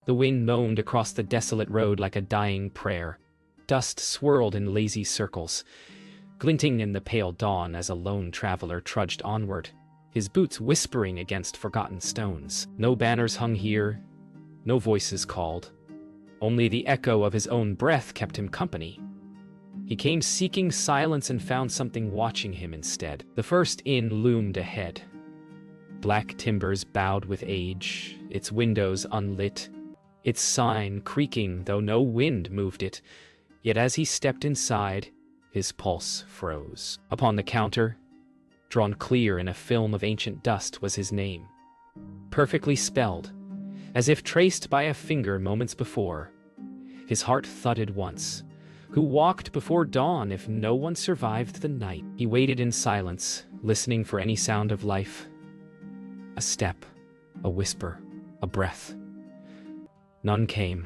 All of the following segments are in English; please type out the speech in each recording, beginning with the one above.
The wind moaned across the desolate road like a dying prayer. Dust swirled in lazy circles, glinting in the pale dawn as a lone traveler trudged onward, his boots whispering against forgotten stones. No banners hung here, no voices called. Only the echo of his own breath kept him company. He came seeking silence and found something watching him instead. The first inn loomed ahead. Black timbers bowed with age, its windows unlit, its sign creaking though no wind moved it. Yet as he stepped inside, his pulse froze. Upon the counter, drawn clear in a film of ancient dust, was his name. Perfectly spelled, as if traced by a finger moments before. His heart thudded once. Who walked before dawn if no one survived the night? He waited in silence, listening for any sound of life. A step, a whisper, a breath. None came.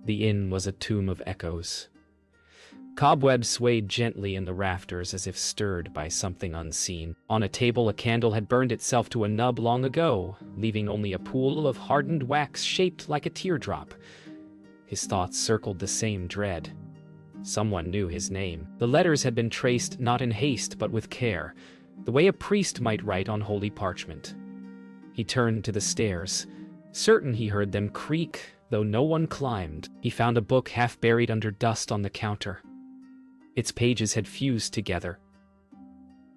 The inn was a tomb of echoes. Cobwebs swayed gently in the rafters as if stirred by something unseen. On a table, a candle had burned itself to a nub long ago, leaving only a pool of hardened wax shaped like a teardrop. His thoughts circled the same dread. Someone knew his name. The letters had been traced not in haste but with care, the way a priest might write on holy parchment. He turned to the stairs, certain he heard them creak, though no one climbed. He found a book half buried under dust on the counter. Its pages had fused together,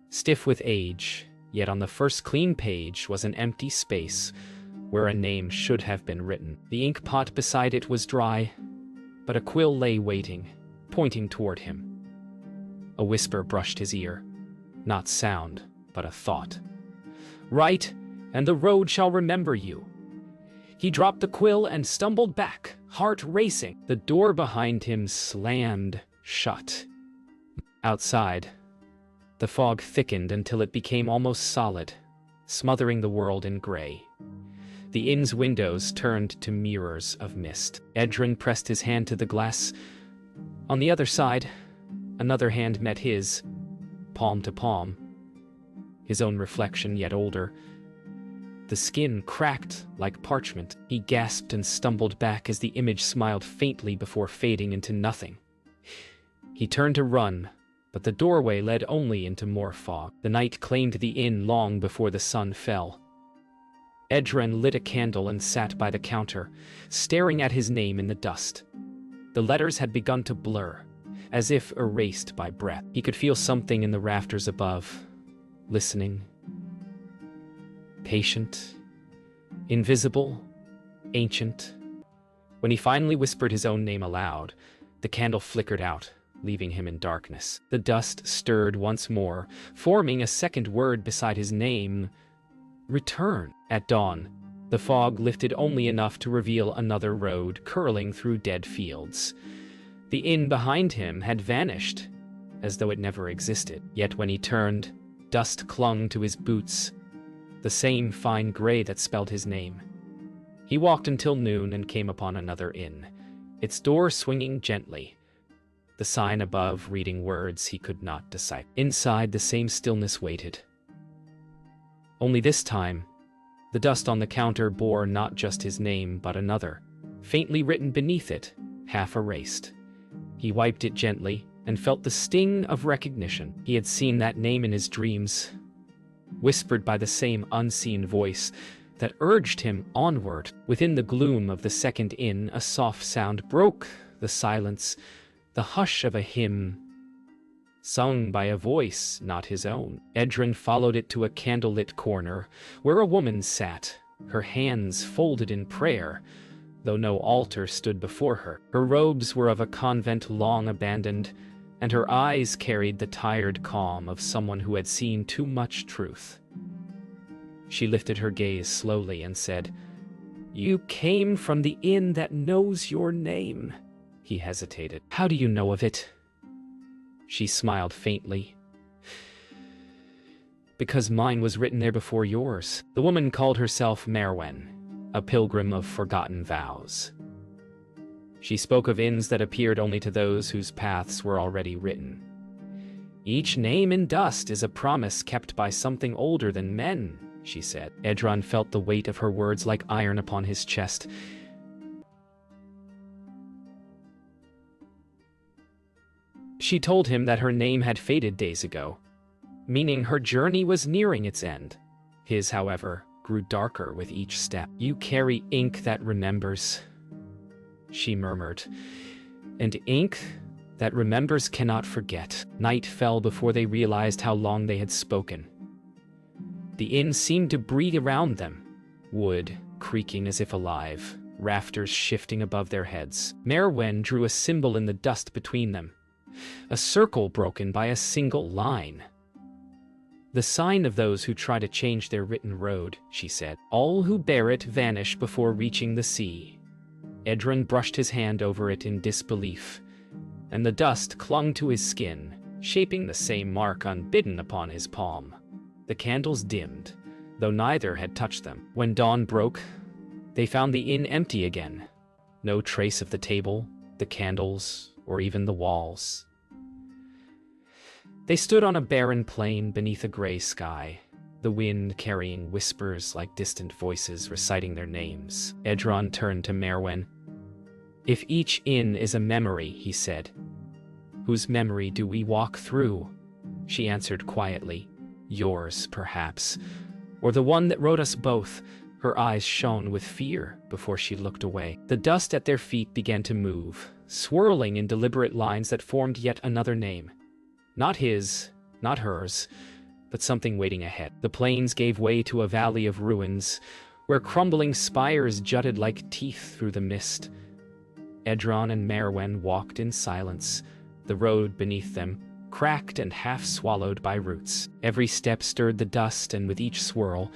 stiff with age, yet on the first clean page was an empty space where a name should have been written. The ink pot beside it was dry, but a quill lay waiting, pointing toward him. A whisper brushed his ear, not sound, but a thought. "Write, and the road shall remember you." He dropped the quill and stumbled back, heart racing. The door behind him slammed shut. Outside, the fog thickened until it became almost solid, smothering the world in gray. The inn's windows turned to mirrors of mist. Edrin pressed his hand to the glass. On the other side, another hand met his, palm to palm. His own reflection, yet older. The skin cracked like parchment. He gasped and stumbled back as the image smiled faintly before fading into nothing. He turned to run, but the doorway led only into more fog. The night claimed the inn long before the sun fell. Edrin lit a candle and sat by the counter, staring at his name in the dust. The letters had begun to blur, as if erased by breath. He could feel something in the rafters above, listening. Patient, invisible, ancient. When he finally whispered his own name aloud, the candle flickered out, leaving him in darkness. The dust stirred once more, forming a second word beside his name: return. At dawn, the fog lifted only enough to reveal another road curling through dead fields. The inn behind him had vanished, as though it never existed. Yet when he turned, dust clung to his boots, the same fine gray that spelled his name. He walked until noon and came upon another inn, its door swinging gently, the sign above reading words he could not decipher. Inside, the same stillness waited. Only this time, the dust on the counter bore not just his name, but another, faintly written beneath it, half erased. He wiped it gently and felt the sting of recognition. He had seen that name in his dreams, whispered by the same unseen voice that urged him onward. Within the gloom of the second inn, a soft sound broke the silence, the hush of a hymn, sung by a voice not his own. Edrin followed it to a candlelit corner, where a woman sat, her hands folded in prayer, though no altar stood before her. Her robes were of a convent long abandoned, and her eyes carried the tired calm of someone who had seen too much truth. She lifted her gaze slowly and said, "You came from the inn that knows your name." He hesitated. "How do you know of it?" She smiled faintly. "Because mine was written there before yours." The woman called herself Merwen, a pilgrim of forgotten vows. She spoke of inns that appeared only to those whose paths were already written. "Each name in dust is a promise kept by something older than men," she said. Edron felt the weight of her words like iron upon his chest. She told him that her name had faded days ago, meaning her journey was nearing its end. His, however, grew darker with each step. "You carry ink that remembers," she murmured, "and ink that remembers cannot forget." Night fell before they realized how long they had spoken. The inn seemed to breathe around them, wood creaking as if alive, rafters shifting above their heads. Merwen drew a symbol in the dust between them, a circle broken by a single line. "The sign of those who try to change their written road," she said. "All who bear it vanish before reaching the sea." Edron brushed his hand over it in disbelief, and the dust clung to his skin, shaping the same mark unbidden upon his palm. The candles dimmed, though neither had touched them. When dawn broke, they found the inn empty again. No trace of the table, the candles, or even the walls. They stood on a barren plain beneath a gray sky, the wind carrying whispers like distant voices reciting their names. Edron turned to Merwen. "If each inn is a memory," he said, "whose memory do we walk through?" She answered quietly, "Yours, perhaps, or the one that wrote us both." Her eyes shone with fear before she looked away. The dust at their feet began to move, swirling in deliberate lines that formed yet another name. Not his, not hers, but something waiting ahead. The plains gave way to a valley of ruins, where crumbling spires jutted like teeth through the mist. Edron and Merwen walked in silence, the road beneath them cracked and half-swallowed by roots. Every step stirred the dust, and with each swirl,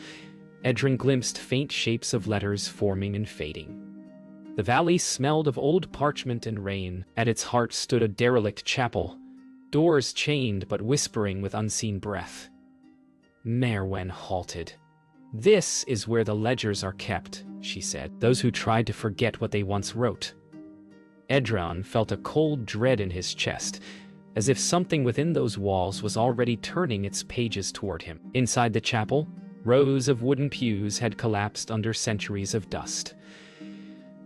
Edron glimpsed faint shapes of letters forming and fading. The valley smelled of old parchment and rain. At its heart stood a derelict chapel, doors chained but whispering with unseen breath. Merwen halted. "This is where the ledgers are kept," she said. "Those who tried to forget what they once wrote." Edron felt a cold dread in his chest, as if something within those walls was already turning its pages toward him. Inside the chapel, rows of wooden pews had collapsed under centuries of dust.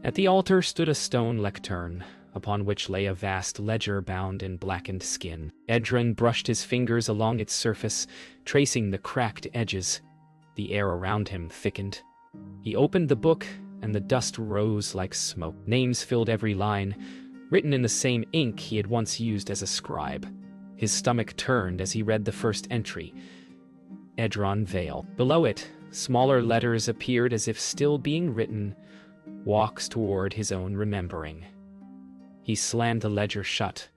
At the altar stood a stone lectern, upon which lay a vast ledger bound in blackened skin. Edron brushed his fingers along its surface, tracing the cracked edges. The air around him thickened. He opened the book, and the dust rose like smoke. Names filled every line, written in the same ink he had once used as a scribe. His stomach turned as he read the first entry. Edron Vale. Below it, smaller letters appeared as if still being written, walks toward his own remembering. He slammed the ledger shut,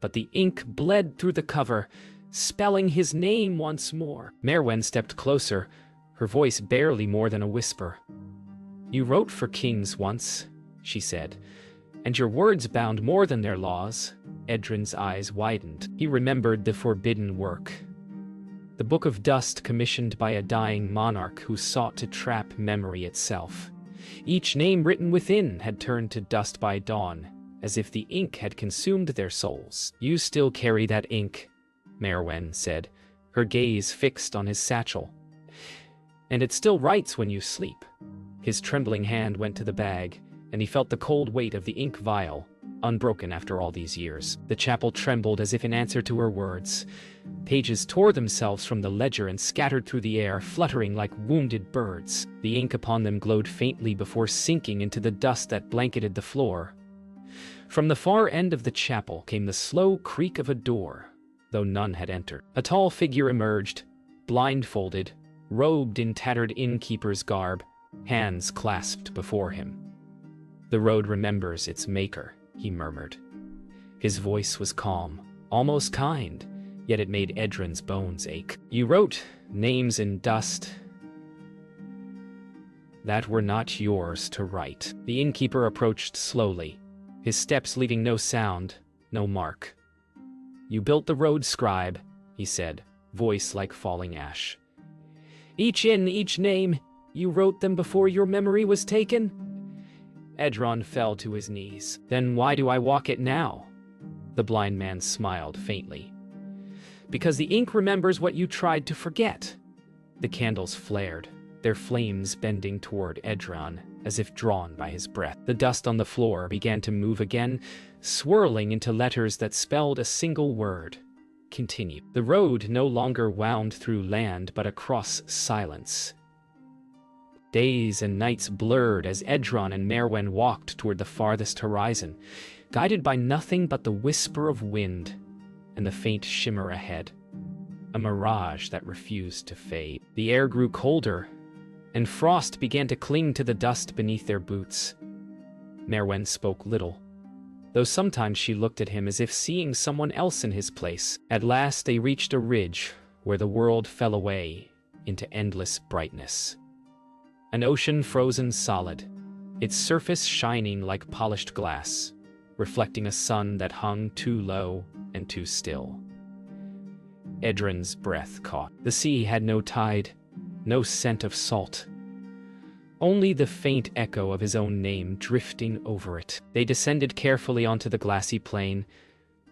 but the ink bled through the cover, spelling his name once more. Merwen stepped closer, her voice barely more than a whisper. "You wrote for kings once," she said, "and your words bound more than their laws." Edron's eyes widened. He remembered the forbidden work. The Book of Dust commissioned by a dying monarch who sought to trap memory itself. Each name written within had turned to dust by dawn, as if the ink had consumed their souls. "You still carry that ink," Merwen said, her gaze fixed on his satchel. "And it still writes when you sleep." His trembling hand went to the bag, and he felt the cold weight of the ink vial, unbroken after all these years. The chapel trembled as if in answer to her words. Pages tore themselves from the ledger and scattered through the air, fluttering like wounded birds. The ink upon them glowed faintly before sinking into the dust that blanketed the floor. From the far end of the chapel came the slow creak of a door, though none had entered. A tall figure emerged, blindfolded, robed in tattered innkeeper's garb, hands clasped before him. "The road remembers its maker," he murmured. His voice was calm, almost kind, yet it made Edron's bones ache. "You wrote names in dust that were not yours to write." The innkeeper approached slowly, his steps leaving no sound, no mark. "You built the road, scribe," he said, voice like falling ash. "Each inn, each name, you wrote them before your memory was taken?" Edron fell to his knees. "Then why do I walk it now?" The blind man smiled faintly. "Because the ink remembers what you tried to forget." The candles flared, their flames bending toward Edron, as if drawn by his breath. The dust on the floor began to move again, swirling into letters that spelled a single word: continue. The road no longer wound through land but across silence. Days and nights blurred as Edron and Merwen walked toward the farthest horizon, guided by nothing but the whisper of wind and the faint shimmer ahead. A mirage that refused to fade. The air grew colder, and frost began to cling to the dust beneath their boots. Merwen spoke little, though sometimes she looked at him as if seeing someone else in his place. At last they reached a ridge where the world fell away into endless brightness. An ocean frozen solid, its surface shining like polished glass, reflecting a sun that hung too low and too still. Edron's breath caught. The sea had no tide, no scent of salt. Only the faint echo of his own name drifting over it. They descended carefully onto the glassy plain.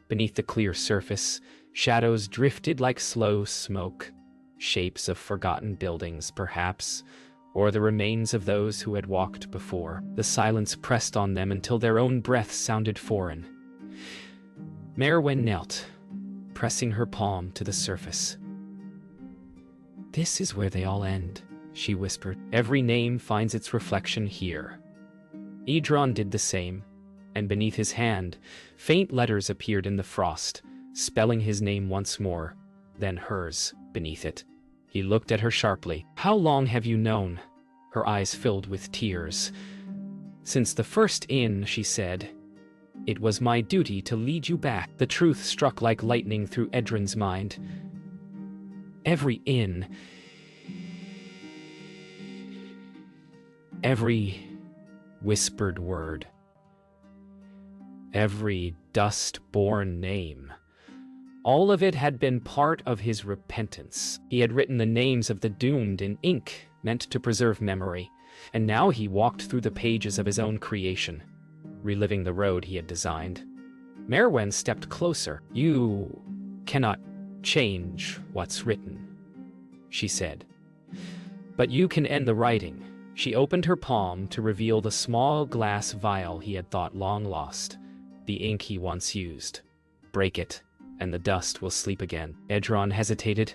Beneath the clear surface, shadows drifted like slow smoke, shapes of forgotten buildings, perhaps, or the remains of those who had walked before. The silence pressed on them until their own breath sounded foreign. Merwen knelt, pressing her palm to the surface. "This is where they all end," she whispered. "Every name finds its reflection here." Edron did the same, and beneath his hand, faint letters appeared in the frost, spelling his name once more, then hers beneath it. He looked at her sharply. "How long have you known?" Her eyes filled with tears. "Since the first inn," she said. "It was my duty to lead you back." The truth struck like lightning through Edron's mind. Every inn, every whispered word, every dust-born name, all of it had been part of his repentance. He had written the names of the doomed in ink meant to preserve memory, and now he walked through the pages of his own creation, reliving the road he had designed. Merwen stepped closer. "You cannot change what's written," she said. "But you can end the writing." She opened her palm to reveal the small glass vial he had thought long lost, the ink he once used. "Break it, and the dust will sleep again." Edron hesitated,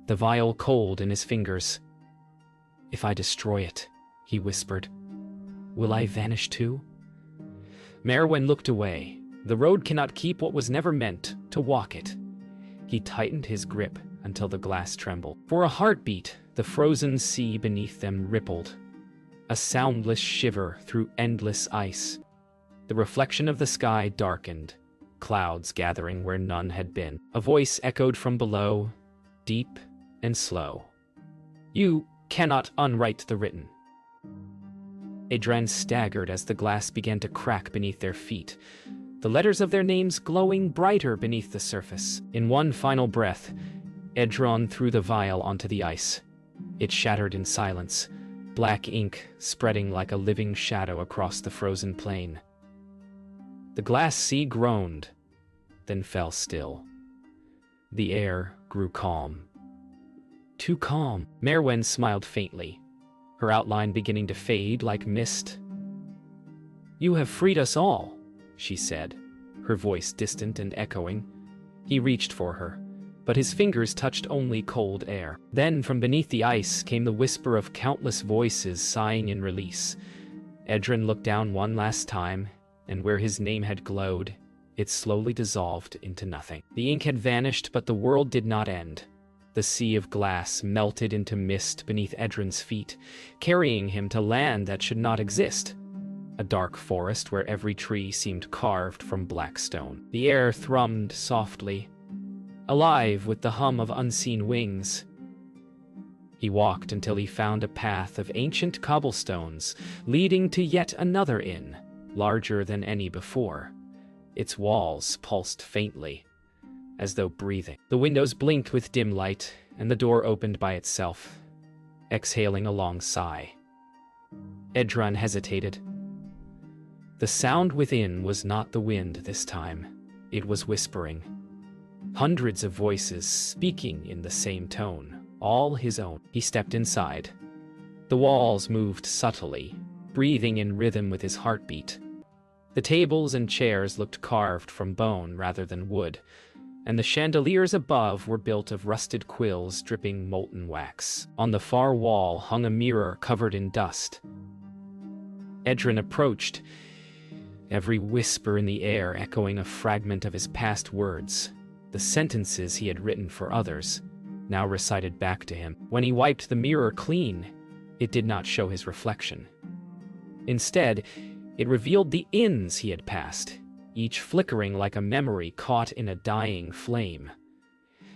the vial cold in his fingers. "If I destroy it," he whispered, "will I vanish too?" Merwen looked away. The road cannot keep what was never meant to walk it. He tightened his grip until the glass trembled. For a heartbeat, the frozen sea beneath them rippled, a soundless shiver through endless ice. The reflection of the sky darkened, clouds gathering where none had been. A voice echoed from below, deep and slow. "You cannot unwrite the written." Edron staggered as the glass began to crack beneath their feet, the letters of their names glowing brighter beneath the surface. In one final breath, Edron threw the vial onto the ice. It shattered in silence, black ink spreading like a living shadow across the frozen plain. The glass sea groaned, then fell still. The air grew calm. Too calm. Merwen smiled faintly, her outline beginning to fade like mist. "You have freed us all," she said, her voice distant and echoing. He reached for her, but his fingers touched only cold air. Then from beneath the ice came the whisper of countless voices sighing in release. Edron looked down one last time, and where his name had glowed, it slowly dissolved into nothing. The ink had vanished, but the world did not end. The sea of glass melted into mist beneath Edron's feet, carrying him to land that should not exist. A dark forest where every tree seemed carved from black stone. The air thrummed softly, alive with the hum of unseen wings. He walked until he found a path of ancient cobblestones leading to yet another inn, larger than any before. Its walls pulsed faintly, as though breathing. The windows blinked with dim light, and the door opened by itself, exhaling a long sigh. Edron hesitated. The sound within was not the wind this time. It was whispering. Hundreds of voices speaking in the same tone, all his own. He stepped inside. The walls moved subtly, breathing in rhythm with his heartbeat. The tables and chairs looked carved from bone rather than wood, and the chandeliers above were built of rusted quills dripping molten wax. On the far wall hung a mirror covered in dust. Edron approached, every whisper in the air echoing a fragment of his past words, the sentences he had written for others, now recited back to him. When he wiped the mirror clean, it did not show his reflection. Instead, it revealed the inns he had passed, each flickering like a memory caught in a dying flame.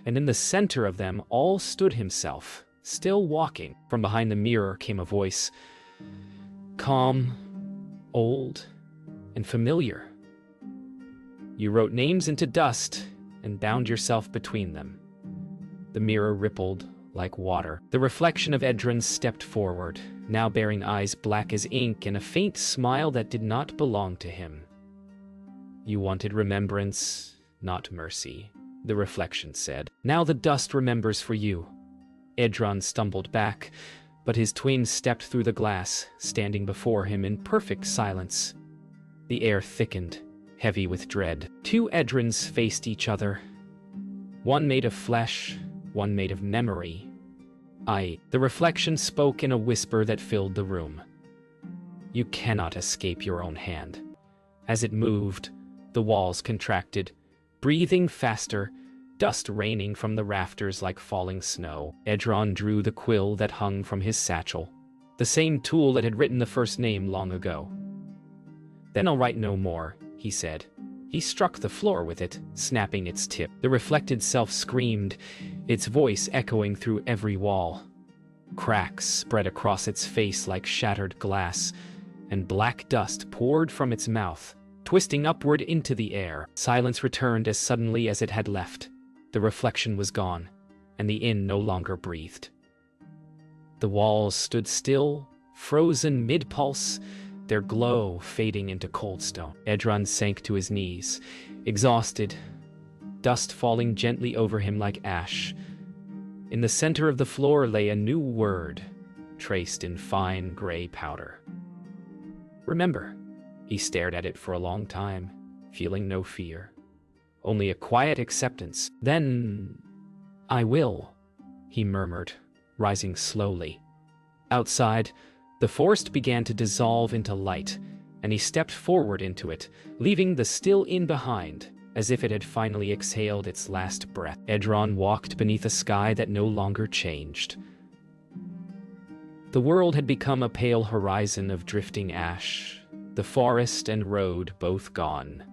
And in the center of them all stood himself, still walking. From behind the mirror came a voice, calm, old, and familiar. You wrote names into dust and bound yourself between them. The mirror rippled like water. The reflection of Edron stepped forward, now bearing eyes black as ink and a faint smile that did not belong to him. You wanted remembrance, not mercy, the reflection said. Now the dust remembers for you. Edron stumbled back, but his twin stepped through the glass, standing before him in perfect silence. The air thickened, heavy with dread. Two Edrons faced each other, one made of flesh, one made of memory. The reflection spoke in a whisper that filled the room. You cannot escape your own hand. As it moved, the walls contracted, breathing faster, dust raining from the rafters like falling snow. Edron drew the quill that hung from his satchel, the same tool that had written the first name long ago. Then I'll write no more, he said. He struck the floor with it, snapping its tip. The reflected self screamed, its voice echoing through every wall. Cracks spread across its face like shattered glass, and black dust poured from its mouth, twisting upward into the air. Silence returned as suddenly as it had left. The reflection was gone, and the inn no longer breathed. The walls stood still, frozen mid-pulse, their glow fading into cold stone. Edron sank to his knees, exhausted, dust falling gently over him like ash. In the center of the floor lay a new word, traced in fine gray powder. Remember. He stared at it for a long time, feeling no fear, only a quiet acceptance. Then, I will, he murmured, rising slowly. Outside, the forest began to dissolve into light, and he stepped forward into it, leaving the still inn behind, as if it had finally exhaled its last breath. Edron walked beneath a sky that no longer changed. The world had become a pale horizon of drifting ash, the forest and road both gone.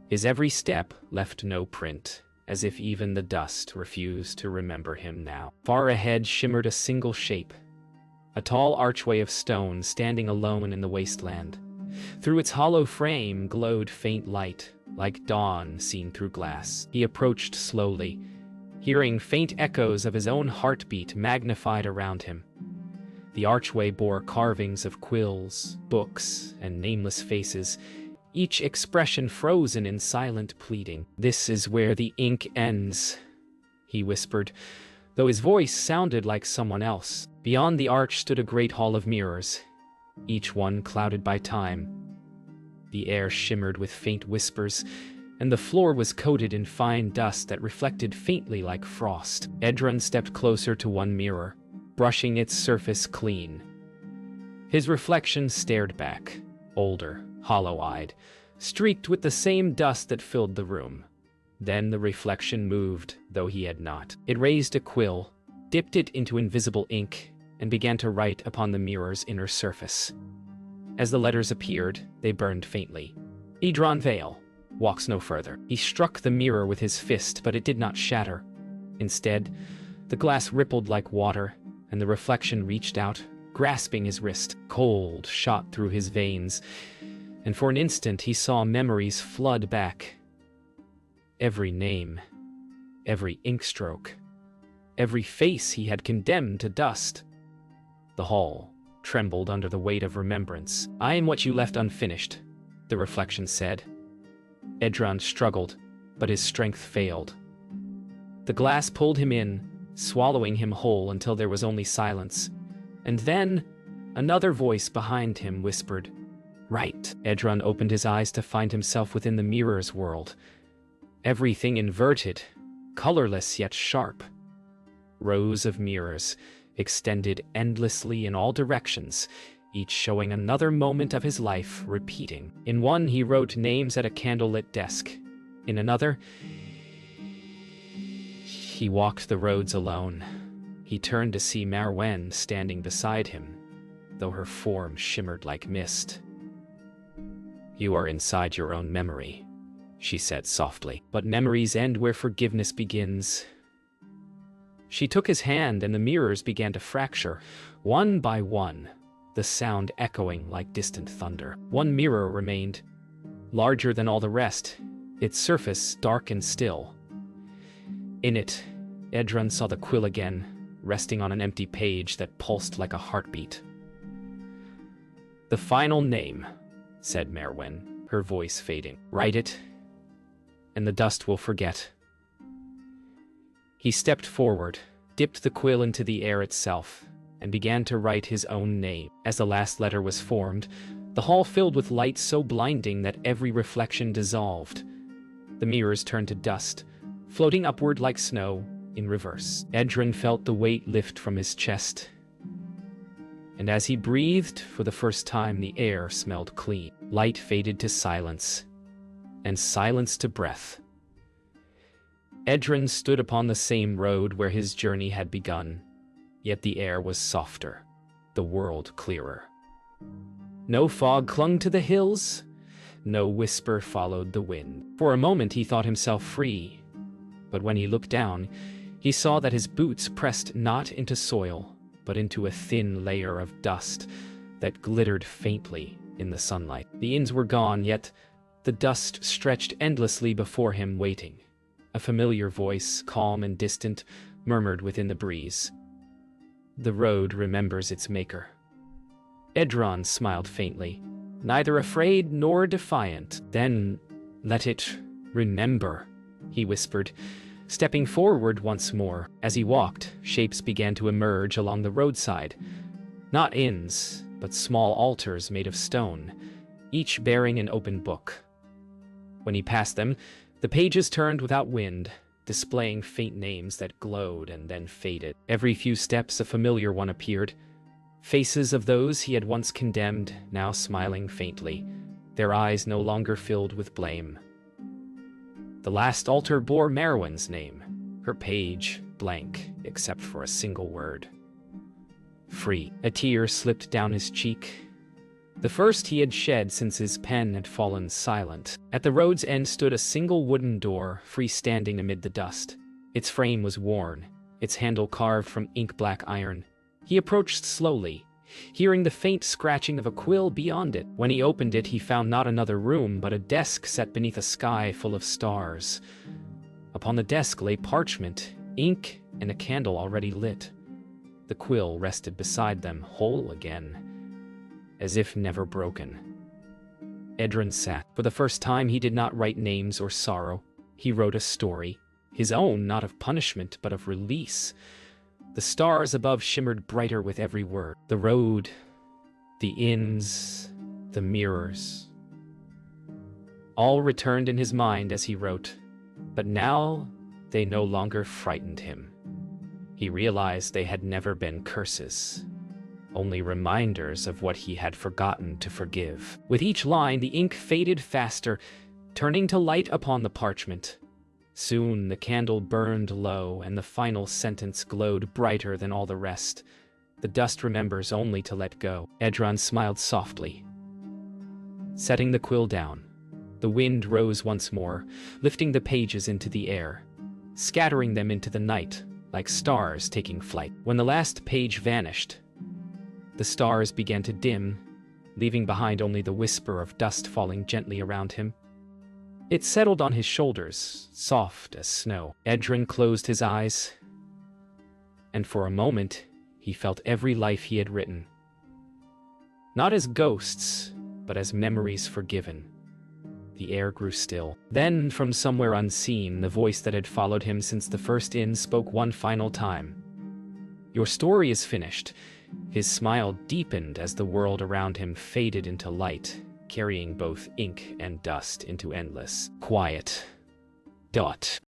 His every step left no print, as if even the dust refused to remember him now. Far ahead shimmered a single shape, a tall archway of stone standing alone in the wasteland. Through its hollow frame glowed faint light, like dawn seen through glass. He approached slowly, hearing faint echoes of his own heartbeat magnified around him. The archway bore carvings of quills, books, and nameless faces, each expression frozen in silent pleading. This is where the ink ends, he whispered, though his voice sounded like someone else. Beyond the arch stood a great hall of mirrors, each one clouded by time. The air shimmered with faint whispers, and the floor was coated in fine dust that reflected faintly like frost. Edron stepped closer to one mirror, brushing its surface clean. His reflection stared back, older, hollow-eyed, streaked with the same dust that filled the room. Then the reflection moved, though he had not. It raised a quill, dipped it into invisible ink, and began to write upon the mirror's inner surface. As the letters appeared, they burned faintly. Edron Vale walks no further. He struck the mirror with his fist, but it did not shatter. Instead, the glass rippled like water, and the reflection reached out, grasping his wrist. Cold shot through his veins, and for an instant he saw memories flood back. Every name, every ink stroke, every face he had condemned to dust. The hall trembled under the weight of remembrance. I am what you left unfinished, the reflection said. Edron struggled, but his strength failed. The glass pulled him in, swallowing him whole until there was only silence. And then, Another voice behind him whispered, "Right." Edron opened his eyes to find himself within the mirror's world. Everything inverted, colorless yet sharp. Rows of mirrors extended endlessly in all directions, each showing another moment of his life repeating. In one, he wrote names at a candlelit desk. In another, he walked the roads alone. He turned to see Marwen standing beside him, though her form shimmered like mist. "You are inside your own memory," she said softly. "But memories end where forgiveness begins." She took his hand and the mirrors began to fracture, one by one, the sound echoing like distant thunder. One mirror remained, larger than all the rest, its surface dark and still. In it, Edron saw the quill again, resting on an empty page that pulsed like a heartbeat. "The final name," said Marwen, her voice fading. "Write it, and the dust will forget." He stepped forward, dipped the quill into the air itself, and began to write his own name. As the last letter was formed, the hall filled with light so blinding that every reflection dissolved. The mirrors turned to dust, floating upward like snow, in reverse. Edron felt the weight lift from his chest, and as he breathed for the first time, the air smelled clean. Light faded to silence, and silence to breath. Edron stood upon the same road where his journey had begun, yet the air was softer, the world clearer. No fog clung to the hills, no whisper followed the wind. For a moment he thought himself free, but when he looked down, he saw that his boots pressed not into soil, but into a thin layer of dust that glittered faintly in the sunlight. The inns were gone, yet the dust stretched endlessly before him, waiting. A familiar voice, calm and distant, murmured within the breeze. "The road remembers its maker." Edron smiled faintly, neither afraid nor defiant. "Then let it remember," he whispered, stepping forward once more. As he walked, shapes began to emerge along the roadside. Not inns, but small altars made of stone, each bearing an open book. When he passed them, the pages turned without wind, displaying faint names that glowed and then faded. Every few steps a familiar one appeared, faces of those he had once condemned, now smiling faintly, their eyes no longer filled with blame. The last altar bore Marwen's name, her page blank except for a single word. "Free." A tear slipped down his cheek, the first he had shed since his pen had fallen silent. At the road's end stood a single wooden door, freestanding amid the dust. Its frame was worn, its handle carved from ink-black iron. He approached slowly, hearing the faint scratching of a quill beyond it. When he opened it, he found not another room, but a desk set beneath a sky full of stars. Upon the desk lay parchment, ink, and a candle already lit. The quill rested beside them, whole again, as if never broken. Edron sat. For the first time, he did not write names or sorrow. He wrote a story, his own, not of punishment, but of release. The stars above shimmered brighter with every word. The road, the inns, the mirrors. All returned in his mind as he wrote, but now they no longer frightened him. He realized they had never been curses, only reminders of what he had forgotten to forgive. With each line, the ink faded faster, turning to light upon the parchment. Soon the candle burned low, and the final sentence glowed brighter than all the rest. "The dust remembers only to let go." Edron smiled softly. Setting the quill down, the wind rose once more, lifting the pages into the air, scattering them into the night like stars taking flight. When the last page vanished, the stars began to dim, leaving behind only the whisper of dust falling gently around him. It settled on his shoulders, soft as snow. Edron closed his eyes, and for a moment he felt every life he had written, not as ghosts, but as memories forgiven. The air grew still. Then, from somewhere unseen, the voice that had followed him since the first inn spoke one final time. "Your story is finished. His smile deepened as the world around him faded into light, carrying both ink and dust into endless quiet.